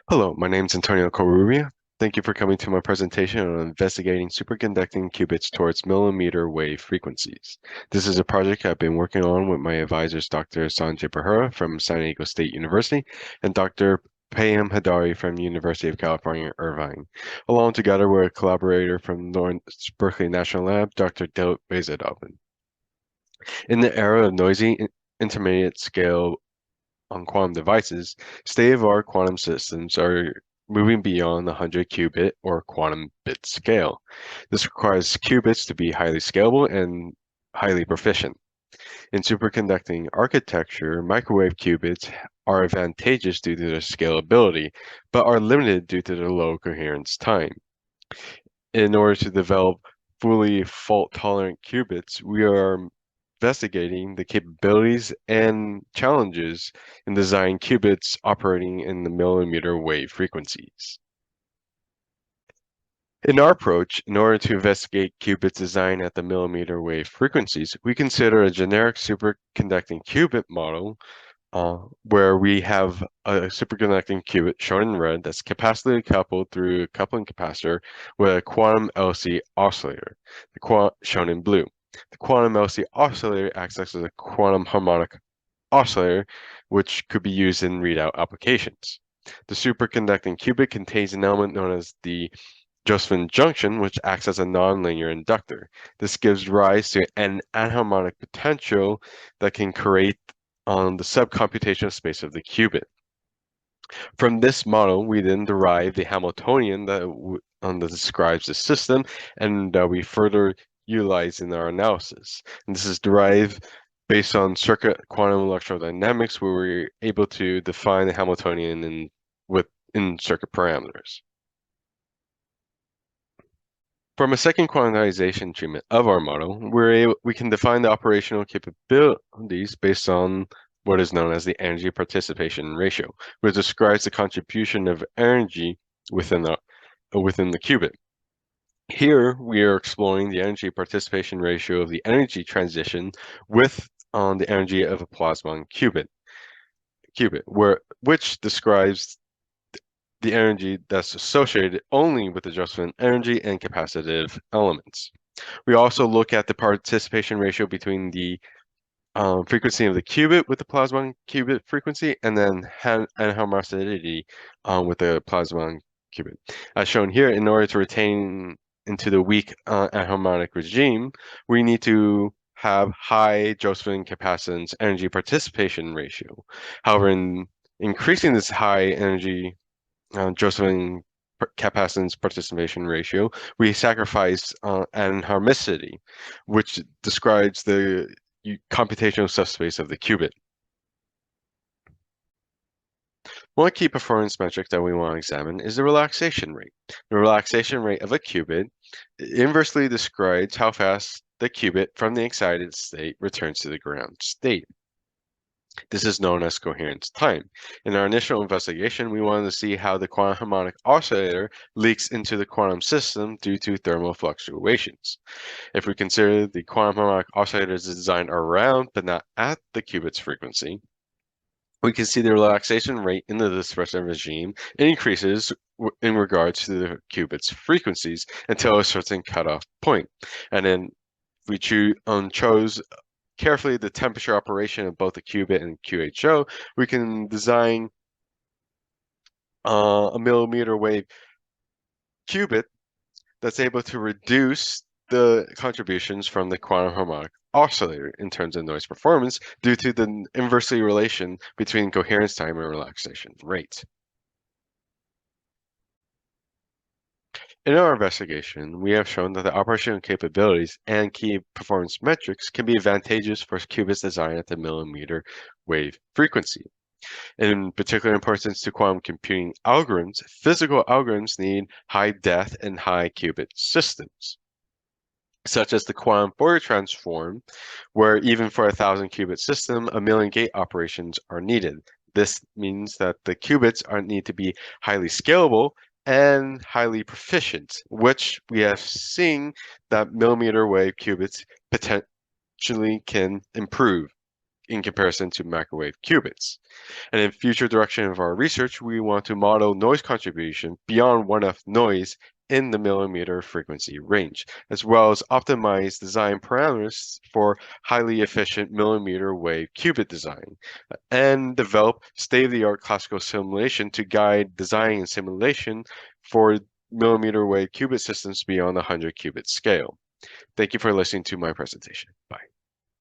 Hello, my name is Antonio Cobarrubia. Thank you for coming to my presentation on investigating superconducting qubits towards millimeter wave frequencies. This is a project I've been working on with my advisors, Dr. Sanjay Behera from San Diego State University and Dr. Payam Hadari from the University of California, Irvine. Along together with a collaborator from North Berkeley National Lab, Dr. Dilip Vaidyanathan. In the era of noisy intermediate scale on quantum devices, state-of-the-art quantum systems are moving beyond the 100 qubit or quantum bit scale. This requires qubits to be highly scalable and highly proficient. In superconducting architecture, microwave qubits are advantageous due to their scalability, but are limited due to their low coherence time. In order to develop fully fault-tolerant qubits, we are investigating the capabilities and challenges in designing qubits operating in the millimeter wave frequencies. In our approach, in order to investigate qubits design at the millimeter wave frequencies, we consider a generic superconducting qubit model where we have a superconducting qubit shown in red that's capacity coupled through a coupling capacitor with a quantum LC oscillator, shown in blue. The quantum LC oscillator acts as a quantum harmonic oscillator, which could be used in readout applications. The superconducting qubit contains an element known as the Josephson junction, which acts as a nonlinear inductor. This gives rise to an anharmonic potential that can create on the subcomputational space of the qubit. From this model, we then derive the Hamiltonian that describes the system, and we further utilize in our analysis. And this is derived based on circuit quantum electrodynamics, where we're able to define the Hamiltonian in circuit parameters. From a second quantization treatment of our model, we can define the operational capabilities based on what is known as the energy participation ratio, which describes the contribution of energy within the qubit. Here, we are exploring the energy participation ratio of the energy transition with the energy of a plasmon qubit, which describes the energy that's associated only with the Josephson energy and capacitive elements. We also look at the participation ratio between the frequency of the qubit with the plasmon qubit frequency and then anharmonicity with the plasmon qubit. As shown here, in order to retain into the weak anharmonic regime, we need to have high Josephson capacitance energy participation ratio. However, in increasing this high energy Josephson capacitance participation ratio, we sacrifice anharmicity, which describes the computational subspace of the qubit. One key performance metric that we want to examine is the relaxation rate. The relaxation rate of a qubit inversely describes how fast the qubit from the excited state returns to the ground state. This is known as coherence time. In our initial investigation, we wanted to see how the quantum harmonic oscillator leaks into the quantum system due to thermal fluctuations. If we consider the quantum harmonic oscillator is designed around but not at the qubit's frequency, we can see the relaxation rate in the dispersion regime increases in regards to the qubit's frequencies until a certain cutoff point. And then we chose carefully the temperature operation of both the qubit and QHO, we can design a millimeter wave qubit that's able to reduce the contributions from the quantum harmonic oscillator in terms of noise performance due to the inversely relation between coherence time and relaxation rate. In our investigation, we have shown that the operational capabilities and key performance metrics can be advantageous for qubits designed at the millimeter wave frequency. In particular importance to quantum computing algorithms, physical algorithms need high depth and high qubit systems, such as the quantum Fourier transform, where even for a 1,000 qubit system, a million gate operations are needed. This means that the qubits need to be highly scalable and highly proficient, which we have seen that millimeter wave qubits potentially can improve in comparison to microwave qubits. And in future direction of our research, we want to model noise contribution beyond one-off noise in the millimeter frequency range, as well as optimize design parameters for highly efficient millimeter wave qubit design, and develop state-of-the-art classical simulation to guide design and simulation for millimeter wave qubit systems beyond the 100 qubit scale. Thank you for listening to my presentation. Bye.